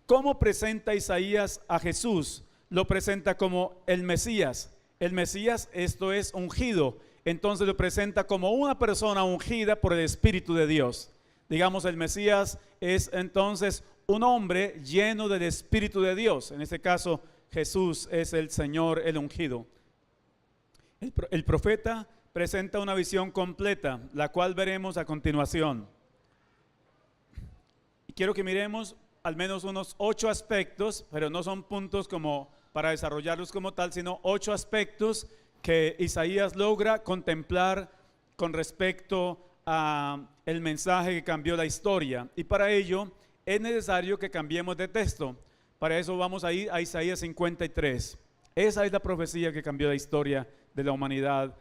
¿Cómo presenta Isaías a Jesús? Lo presenta como el Mesías. El Mesías, esto es ungido. Entonces lo presenta como una persona ungida por el Espíritu de Dios. Digamos, el Mesías es entonces un hombre lleno del Espíritu de Dios. En este caso, Jesús es el Señor, el ungido. El profeta presenta una visión completa, la cual veremos a continuación. Y quiero que miremos al menos unos 8 aspectos, pero no son puntos como para desarrollarlos como tal, sino 8 aspectos que Isaías logra contemplar con respecto a el mensaje que cambió la historia. Y para ello es necesario que cambiemos de texto. Para eso vamos a ir a Isaías 53. Esa es la profecía que cambió la historia de la humanidad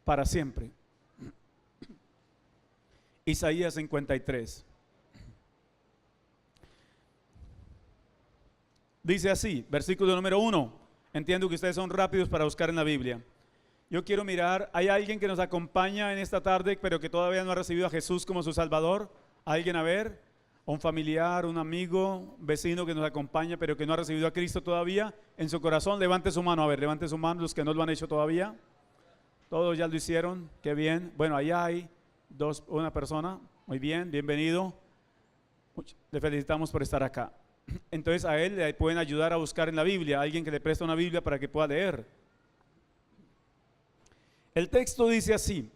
para siempre. Isaías 53. Dice así, versículo número 1. Entiendo que ustedes son rápidos para buscar en la Biblia. Yo quiero mirar, ¿hay alguien que nos acompaña en esta tarde, pero que todavía no ha recibido a Jesús como su Salvador? ¿Alguien a ver? ¿Un familiar, un amigo, un vecino que nos acompaña, pero que no ha recibido a Cristo todavía en su corazón? Levante su mano, a ver, levante su mano los que no lo han hecho todavía. Todos ya lo hicieron, qué bien. Bueno, allá hay una persona, muy bien, bienvenido. Le felicitamos por estar acá. Entonces a él le pueden ayudar a buscar en la Biblia, alguien que le preste una Biblia para que pueda leer. El texto dice así: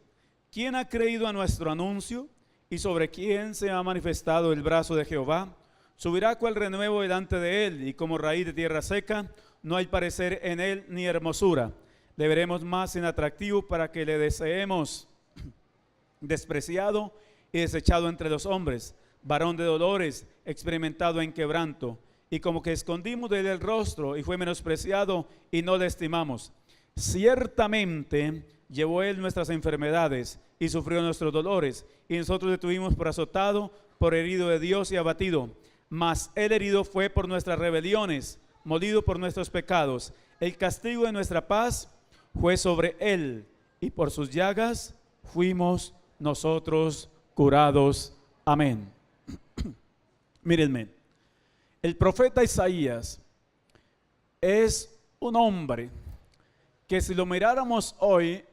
¿quién ha creído a nuestro anuncio? ¿Y sobre quién se ha manifestado el brazo de Jehová? Subirá cual renuevo delante de él, y como raíz de tierra seca, no hay parecer en él ni hermosura. Le veremos más inatractivo para que le deseemos. Despreciado y desechado entre los hombres, varón de dolores, experimentado en quebranto, y como que escondimos de él el rostro, y fue menospreciado, y no le estimamos. Ciertamente llevó él nuestras enfermedades, y sufrió nuestros dolores, y nosotros le tuvimos por azotado, por herido de Dios y abatido. Mas él herido fue por nuestras rebeliones, molido por nuestros pecados. El castigo de nuestra paz fue sobre él, y por sus llagas fuimos nosotros curados. Amén. Mírenme, el profeta Isaías es un hombre que, si lo miráramos hoy,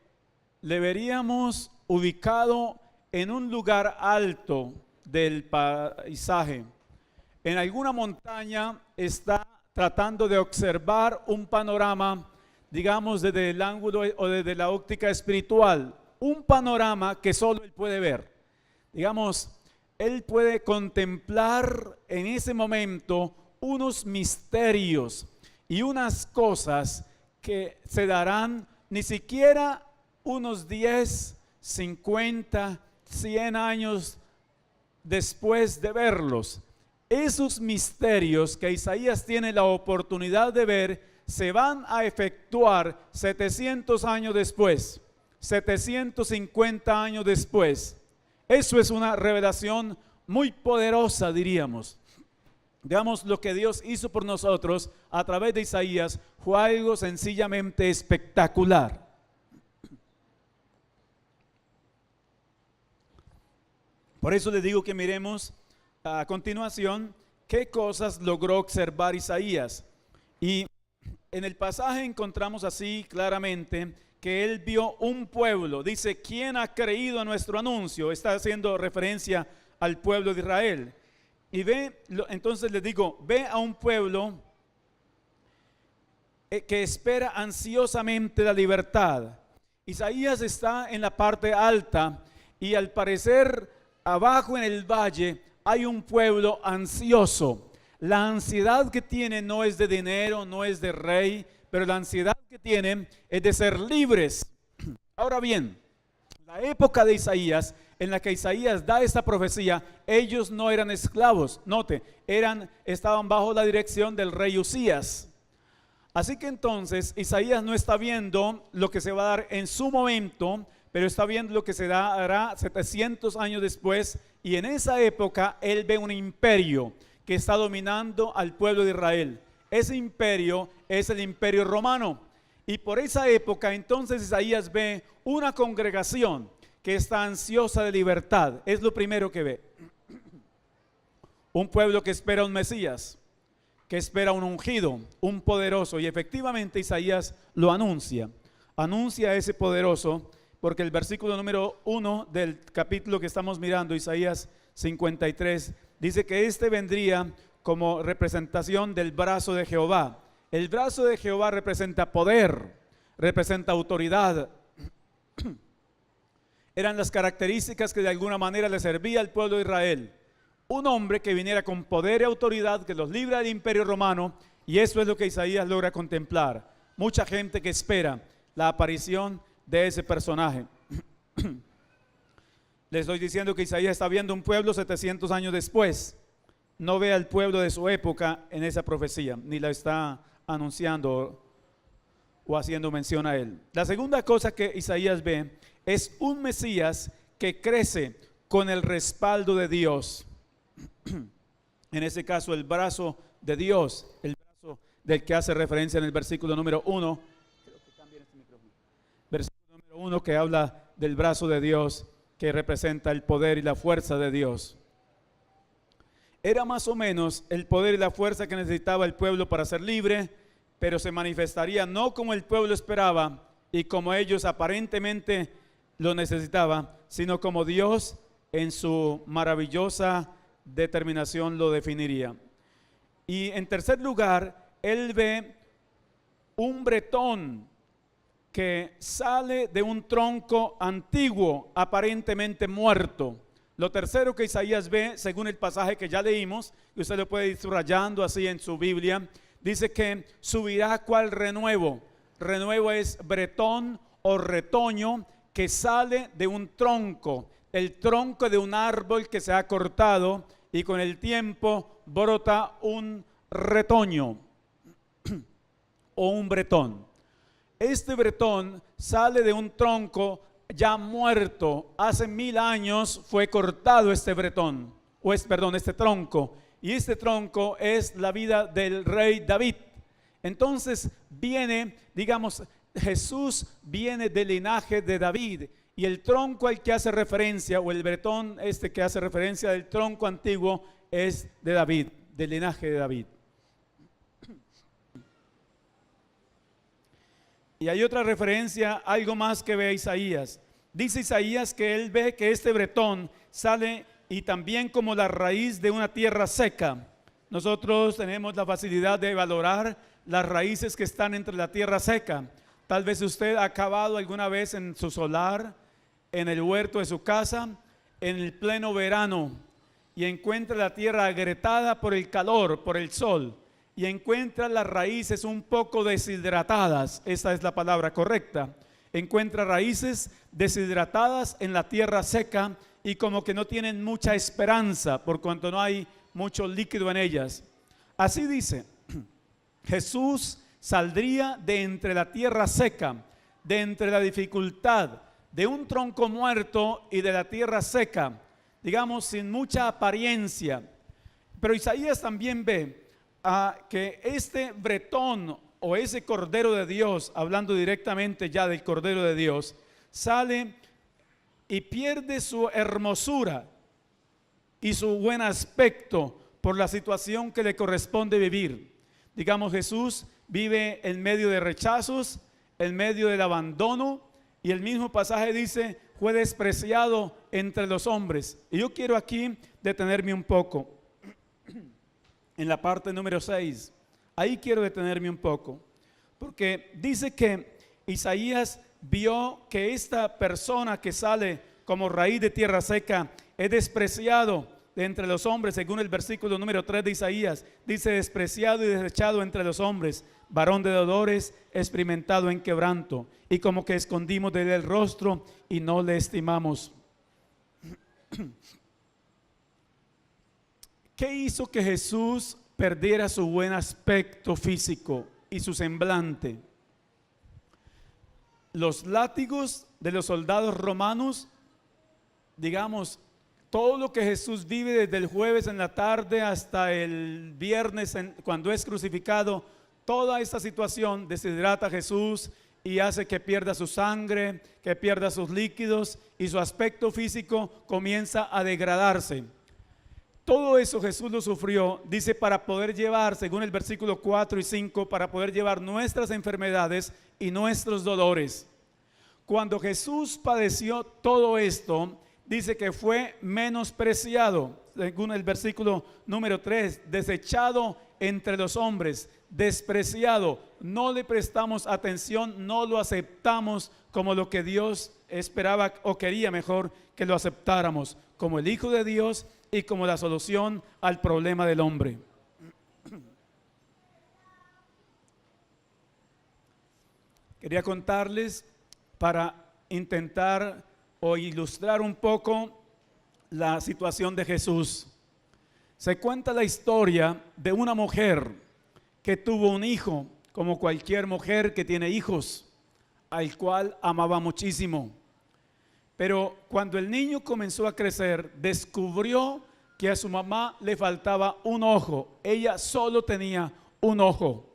le veríamos ubicado en un lugar alto del paisaje. En alguna montaña está tratando de observar un panorama, digamos, desde el ángulo o desde la óptica espiritual, un panorama que solo él puede ver. Digamos, él puede contemplar en ese momento unos misterios y unas cosas que se darán ni siquiera unos 10, 50, 100 años después de verlos. Esos misterios que Isaías tiene la oportunidad de ver se van a efectuar 700 años después, 750 años después. Eso es una revelación muy poderosa, diríamos. Digamos, lo que Dios hizo por nosotros a través de Isaías fue algo sencillamente espectacular. Por eso les digo que miremos a continuación qué cosas logró observar Isaías. Y en el pasaje encontramos así claramente que él vio un pueblo. Dice, ¿quién ha creído a nuestro anuncio? Está haciendo referencia al pueblo de Israel. Y entonces les digo, ve a un pueblo que espera ansiosamente la libertad. Isaías está en la parte alta y al parecer abajo en el valle hay un pueblo ansioso. La ansiedad que tiene no es de dinero, no es de rey, pero la ansiedad que tienen es de ser libres. Ahora bien, la época de Isaías, en la que Isaías da esta profecía, ellos no eran esclavos, note, estaban bajo la dirección del rey Usías. Así que entonces Isaías no está viendo lo que se va a dar en su momento, pero está viendo lo que se dará 700 años después, y en esa época él ve un imperio que está dominando al pueblo de Israel. Ese imperio es el imperio romano, y por esa época entonces Isaías ve una congregación que está ansiosa de libertad. Es lo primero que ve. Un pueblo que espera un Mesías, que espera un ungido, un poderoso, y efectivamente Isaías lo anuncia a ese poderoso, porque el versículo número 1 del capítulo que estamos mirando, Isaías 53, dice que este vendría como representación del brazo de Jehová. El brazo de Jehová representa poder, representa autoridad. Eran las características que de alguna manera le servía al pueblo de Israel. Un hombre que viniera con poder y autoridad, que los libra del imperio romano, y eso es lo que Isaías logra contemplar. Mucha gente que espera la aparición de ese personaje. Les estoy diciendo que Isaías está viendo un pueblo 700 años después. No ve al pueblo de su época en esa profecía, ni la está anunciando o haciendo mención a él. La segunda cosa que Isaías ve es un Mesías que crece con el respaldo de Dios. En ese caso, el brazo de Dios, el brazo del que hace referencia en el versículo número 1. Versículo número 1 que habla del brazo de Dios, que representa el poder y la fuerza de Dios. Era más o menos el poder y la fuerza que necesitaba el pueblo para ser libre, pero se manifestaría no como el pueblo esperaba y como ellos aparentemente lo necesitaban, sino como Dios en su maravillosa determinación lo definiría. Y en tercer lugar, él ve un bretón que sale de un tronco antiguo, aparentemente muerto. Lo tercero que Isaías ve, según el pasaje que ya leímos, y usted lo puede ir subrayando así en su Biblia, dice que subirá cual renuevo. Renuevo es bretón o retoño que sale de un tronco, el tronco de un árbol que se ha cortado y con el tiempo brota un retoño o un bretón. Este bretón sale de un tronco ya muerto. Hace 1000 años fue cortado este bretón, este tronco. Y este tronco es la vida del rey David. Entonces viene, digamos, Jesús viene del linaje de David. Y el tronco al que hace referencia, o el bretón que hace referencia del tronco antiguo, es de David, del linaje de David. Y hay otra referencia, algo más que ve Isaías. Dice Isaías que él ve que este bretón sale y también como la raíz de una tierra seca. Nosotros tenemos la facilidad de valorar las raíces que están entre la tierra seca. Tal vez usted ha cavado alguna vez en su solar, en el huerto de su casa, en el pleno verano, y encuentra la tierra agrietada por el calor, por el sol, y encuentra las raíces un poco deshidratadas. Esa es la palabra correcta. Encuentra raíces deshidratadas en la tierra seca y como que no tienen mucha esperanza por cuanto no hay mucho líquido en ellas. Así dice, Jesús saldría de entre la tierra seca, de entre la dificultad, de un tronco muerto y de la tierra seca, digamos sin mucha apariencia. Pero Isaías también ve que este bretón o ese Cordero de Dios, hablando directamente ya del Cordero de Dios, sale y pierde su hermosura y su buen aspecto por la situación que le corresponde vivir. Digamos, Jesús vive en medio de rechazos, en medio del abandono, y el mismo pasaje dice, fue despreciado entre los hombres. Y yo quiero aquí detenerme un poco en la parte número 6. Ahí quiero detenerme un poco, porque dice que Isaías vio que esta persona que sale como raíz de tierra seca es despreciado de entre los hombres, según el versículo número 3 de Isaías. Dice, despreciado y desechado entre los hombres, varón de dolores, experimentado en quebranto, y como que escondimos de él el rostro y no le estimamos. ¿Qué hizo que Jesús perdiera su buen aspecto físico y su semblante? Los látigos de los soldados romanos, digamos, todo lo que Jesús vive desde el jueves en la tarde hasta el viernes cuando es crucificado, toda esta situación deshidrata a Jesús y hace que pierda su sangre, que pierda sus líquidos y su aspecto físico comienza a degradarse. Todo eso Jesús lo sufrió, dice, para poder llevar, según el versículo 4 y 5, para poder llevar nuestras enfermedades y nuestros dolores. Cuando Jesús padeció todo esto, dice que fue menospreciado, según el versículo número 3, desechado entre los hombres, despreciado, no le prestamos atención, no lo aceptamos como lo que Dios esperaba o quería mejor que lo aceptáramos, como el Hijo de Dios y como la solución al problema del hombre. Quería contarles para intentar o ilustrar un poco la situación de Jesús. Se cuenta la historia de una mujer que tuvo un hijo, como cualquier mujer que tiene hijos, al cual amaba muchísimo. Pero cuando el niño comenzó a crecer, descubrió que a su mamá le faltaba un ojo. Ella solo tenía un ojo.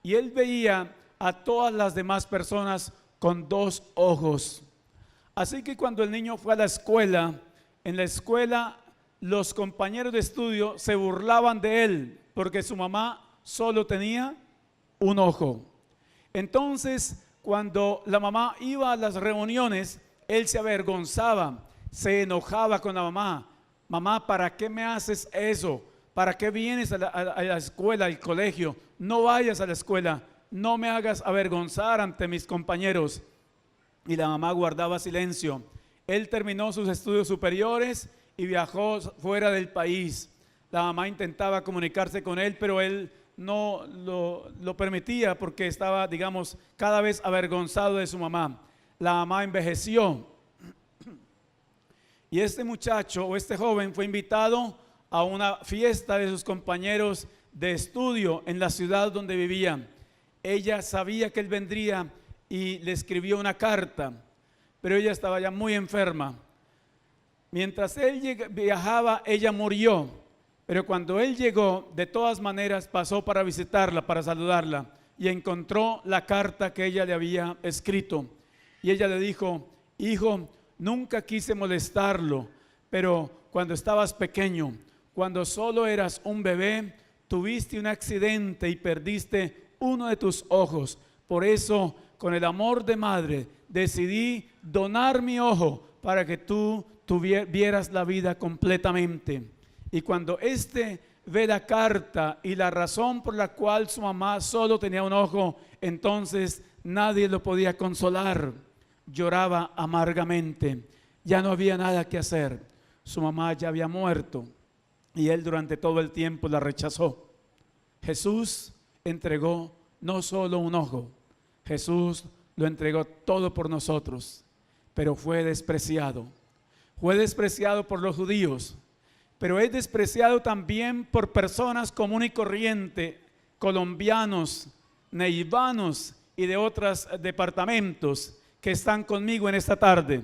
Y él veía a todas las demás personas con dos ojos. Así que cuando el niño fue a la escuela, en la escuela los compañeros de estudio se burlaban de él porque su mamá solo tenía un ojo. Entonces, cuando la mamá iba a las reuniones, él se avergonzaba, se enojaba con la mamá. Mamá, ¿para qué me haces eso? ¿Para qué vienes a la escuela, al colegio? No vayas a la escuela, no me hagas avergonzar ante mis compañeros. Y la mamá guardaba silencio. Él terminó sus estudios superiores y viajó fuera del país. La mamá intentaba comunicarse con él, pero él no lo permitía porque estaba, digamos, cada vez avergonzado de su mamá. La mamá envejeció. Y este muchacho o este joven fue invitado a una fiesta de sus compañeros de estudio en la ciudad donde vivía. Ella sabía que él vendría y le escribió una carta, pero ella estaba ya muy enferma. Mientras él viajaba, ella murió, pero cuando él llegó, de todas maneras pasó para visitarla, para saludarla, y encontró la carta que ella le había escrito. Y ella le dijo: hijo, nunca quise molestarlo, pero cuando estabas pequeño, cuando solo eras un bebé, tuviste un accidente y perdiste uno de tus ojos. Por eso, con el amor de madre, decidí donar mi ojo para que tú vieras la vida completamente. Y cuando ve la carta y la razón por la cual su mamá solo tenía un ojo, entonces nadie lo podía consolar. Lloraba amargamente. Ya no había nada que hacer. Su mamá ya había muerto y él durante todo el tiempo la rechazó. Jesús entregó no solo un ojo, Jesús lo entregó todo por nosotros, pero fue despreciado. Fue despreciado por los judíos, pero es despreciado también por personas común y corriente, colombianos, neivanos y de otros departamentos que están conmigo en esta tarde.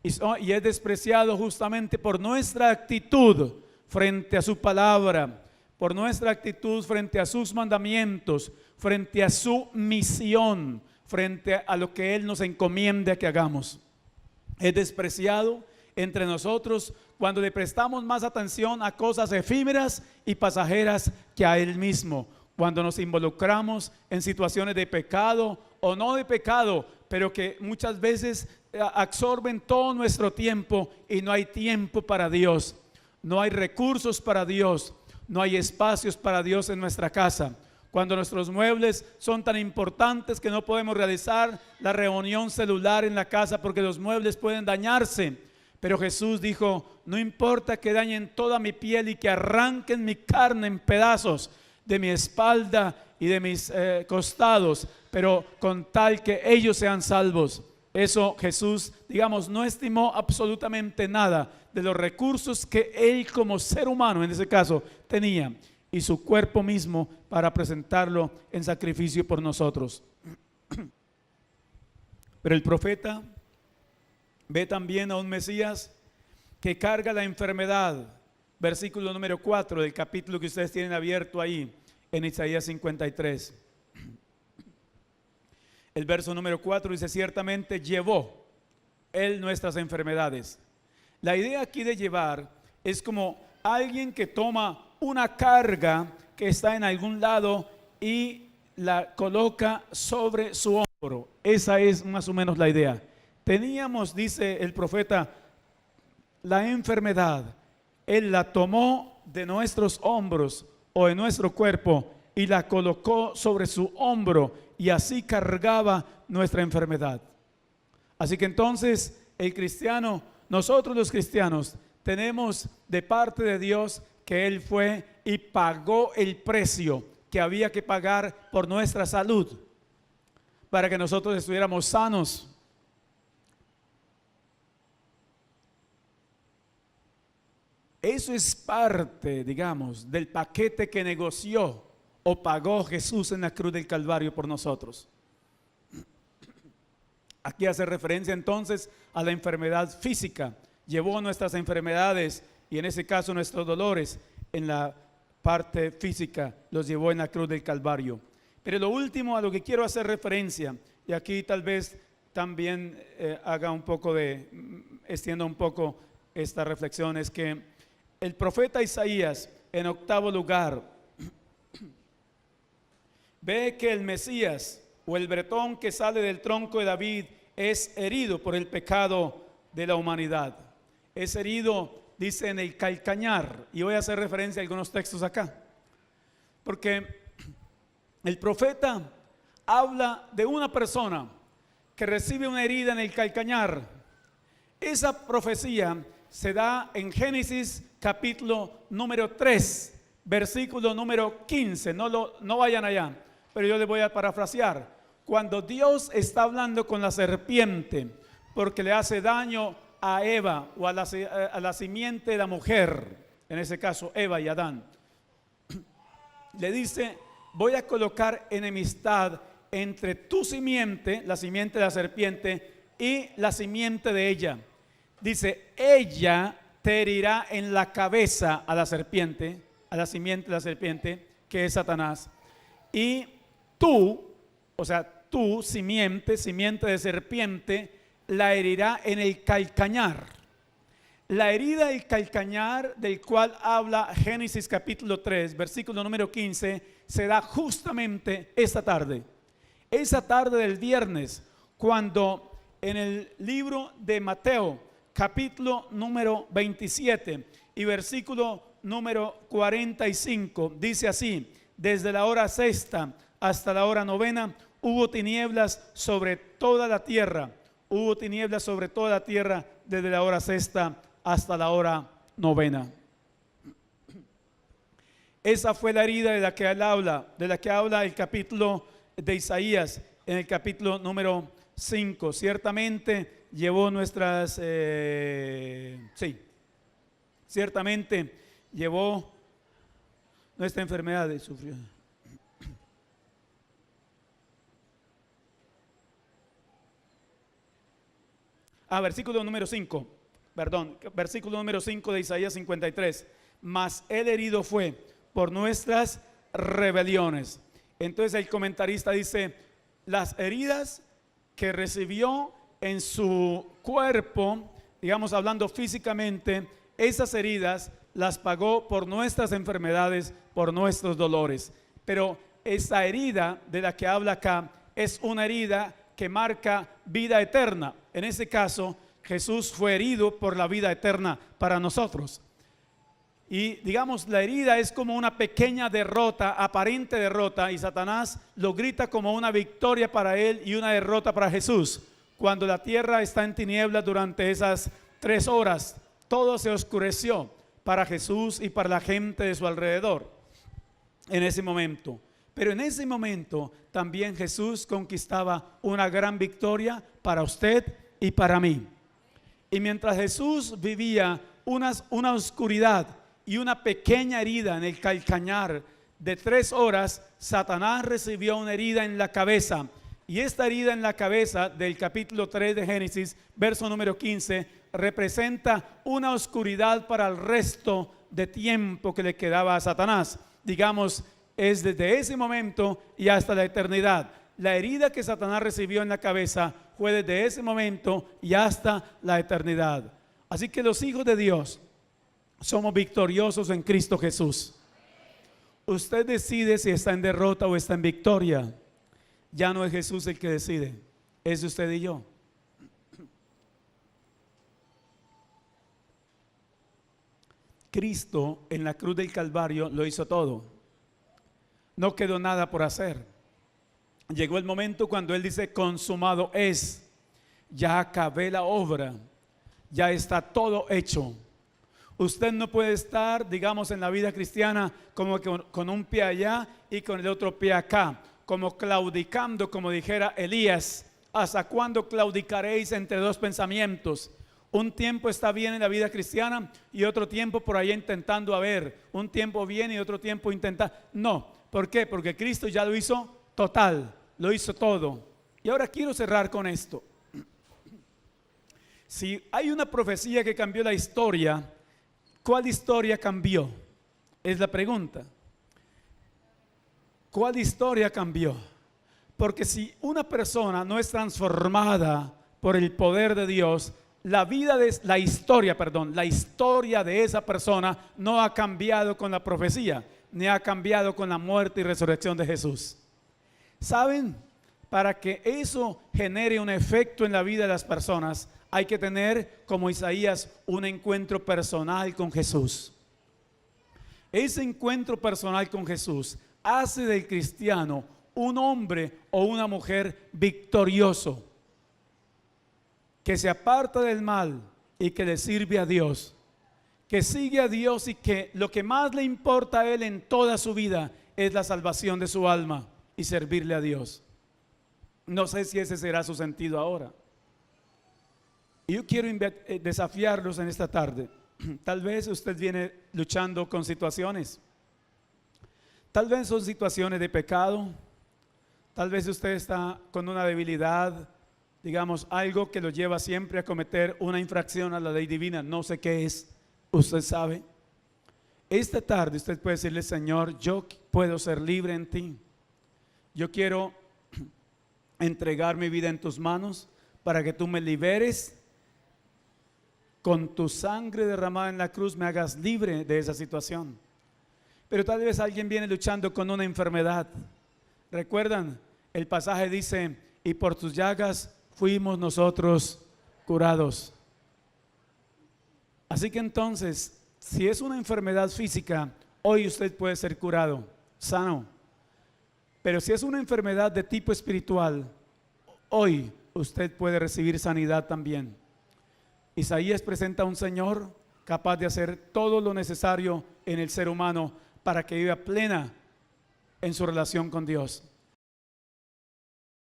Y es despreciado justamente por nuestra actitud frente a su palabra, por nuestra actitud frente a sus mandamientos, frente a su misión, frente a lo que Él nos encomienda que hagamos. Es despreciado entre nosotros cuando le prestamos más atención a cosas efímeras y pasajeras que a Él mismo, cuando nos involucramos en situaciones de pecado o no de pecado, pero que muchas veces absorben todo nuestro tiempo y no hay tiempo para Dios, no hay recursos para Dios, no hay espacios para Dios en nuestra casa. Cuando nuestros muebles son tan importantes que no podemos realizar la reunión celular en la casa porque los muebles pueden dañarse. Pero Jesús dijo: no importa que dañen toda mi piel y que arranquen mi carne en pedazos de mi espalda y de mis costados, pero con tal que ellos sean salvos. Eso Jesús, digamos, no estimó absolutamente nada de los recursos que Él como ser humano, en ese caso, tenía, y su cuerpo mismo para presentarlo en sacrificio por nosotros. Pero el profeta ve también a un Mesías que carga la enfermedad. Versículo número 4 del capítulo que ustedes tienen abierto ahí en Isaías 53. El verso número 4 dice: ciertamente llevó Él nuestras enfermedades. La idea aquí de llevar es como alguien que toma una carga que está en algún lado y la coloca sobre su hombro. Esa es más o menos la idea. Teníamos, dice el profeta, la enfermedad. Él la tomó de nuestros hombros o de nuestro cuerpo y la colocó sobre su hombro y así cargaba nuestra enfermedad. Así que entonces el cristiano, nosotros los cristianos, tenemos de parte de Dios que Él fue y pagó el precio que había que pagar por nuestra salud para que nosotros estuviéramos sanos. Eso es parte, digamos, del paquete que negoció o pagó Jesús en la cruz del Calvario por nosotros. Aquí hace referencia entonces a la enfermedad física. Llevó nuestras enfermedades y en ese caso nuestros dolores en la parte física, los llevó en la cruz del Calvario. Pero lo último a lo que quiero hacer referencia, y aquí tal vez también extienda un poco esta reflexión, es que el profeta Isaías, en octavo lugar, ve que el Mesías o el bretón que sale del tronco de David es herido por el pecado de la humanidad. Es herido, dice, en el calcañar, y voy a hacer referencia a algunos textos acá, porque el profeta habla de una persona que recibe una herida en el calcañar. Esa profecía se da en Génesis capítulo número 3, versículo número 15. No vayan allá, pero yo les voy a parafrasear. Cuando Dios está hablando con la serpiente porque le hace daño a Eva o a la simiente de la mujer, en ese caso Eva y Adán, le dice: voy a colocar enemistad entre tu simiente, la simiente de la serpiente, y la simiente de ella. Dice: ella te herirá en la cabeza a la serpiente, a la simiente de la serpiente, que es Satanás, y tú, o sea, tu simiente de serpiente, la herirá en el calcañar. La herida del calcañar del cual habla Génesis capítulo 3, versículo número 15, se da justamente esta tarde. Esa tarde del viernes, cuando en el libro de Mateo, capítulo número 27 y versículo número 45, dice así: desde la hora sexta hasta la hora novena hubo tinieblas sobre toda la tierra. Hubo tinieblas sobre toda la tierra desde la hora sexta hasta la hora novena. Esa fue la herida de la que él habla, de la que habla el capítulo de Isaías, en el capítulo número 5. Ciertamente llevó nuestras, ciertamente llevó nuestra enfermedad y sufrió. Versículo número 5, versículo número 5 de Isaías 53. Mas el herido fue por nuestras rebeliones. Entonces el comentarista dice: las heridas que recibió en su cuerpo, digamos hablando físicamente, esas heridas las pagó por nuestras enfermedades, por nuestros dolores. Pero esa herida de la que habla acá es una herida que marca vida eterna. En ese caso, Jesús fue herido por la vida eterna para nosotros. Y digamos, la herida es como una pequeña derrota, aparente derrota, y Satanás lo grita como una victoria para él y una derrota para Jesús. Cuando la tierra está en tinieblas durante esas 3 horas, todo se oscureció para Jesús y para la gente de su alrededor en ese momento. Pero en ese momento también Jesús conquistaba una gran victoria para usted y para mí. Y mientras Jesús vivía una oscuridad y una pequeña herida en el calcañar de 3 horas, Satanás recibió una herida en la cabeza. Y esta herida en la cabeza del capítulo 3 de Génesis, verso número 15, representa una oscuridad para el resto de tiempo que le quedaba a Satanás. Digamos, es desde ese momento y hasta la eternidad. La herida que Satanás recibió en la cabeza fue desde ese momento y hasta la eternidad. Así que los hijos de Dios, Somos victoriosos en Cristo Jesús. Usted decide si está en derrota o está en victoria. Ya no es Jesús el que decide, es usted y yo. Cristo en la cruz del Calvario lo hizo todo. No quedó nada por hacer. Llegó el momento cuando Él dice: consumado es. Ya acabé la obra. Ya está todo hecho. Usted no puede estar, digamos, en la vida cristiana como que con un pie allá y con el otro pie acá, como claudicando, como dijera Elías. ¿Hasta cuándo claudicaréis entre dos pensamientos? Un tiempo está bien en la vida cristiana y otro tiempo por ahí intentando a ver. Un tiempo bien y otro tiempo intentando. No, ¿por qué? Porque Cristo ya lo hizo total, lo hizo todo. Y ahora quiero cerrar con esto. Si hay una profecía que cambió la historia, ¿cuál historia cambió? Es la pregunta. ¿Cuál historia cambió? Porque si una persona no es transformada por el poder de Dios, la historia de esa persona no ha cambiado con la profecía, ni ha cambiado con la muerte y resurrección de Jesús. ¿Saben? Para que eso genere un efecto en la vida de las personas, hay que tener, como Isaías, un encuentro personal con Jesús. Ese encuentro personal con Jesús hace del cristiano un hombre o una mujer victorioso, que se aparta del mal y que le sirve a Dios, que sigue a Dios y que lo que más le importa a él en toda su vida es la salvación de su alma y servirle a Dios. No sé si ese será su sentido ahora. Y yo quiero desafiarlos en esta tarde. Tal vez usted viene luchando con situaciones. Tal vez son situaciones de pecado. Tal vez usted está con una debilidad, digamos, algo que lo lleva siempre a cometer una infracción a la ley divina. No sé qué es, usted sabe. Esta tarde usted puede decirle: Señor, yo puedo ser libre en ti. Yo quiero entregar mi vida en tus manos para que tú me liberes. Con tu sangre derramada en la cruz me hagas libre de esa situación. Pero tal vez alguien viene luchando con una enfermedad. ¿Recuerdan? El pasaje dice: y por tus llagas fuimos nosotros curados. Así que entonces, si es una enfermedad física, hoy usted puede ser curado, sano. Pero si es una enfermedad de tipo espiritual, hoy usted puede recibir sanidad también. Isaías presenta a un Señor capaz de hacer todo lo necesario en el ser humano para que viva plena en su relación con Dios.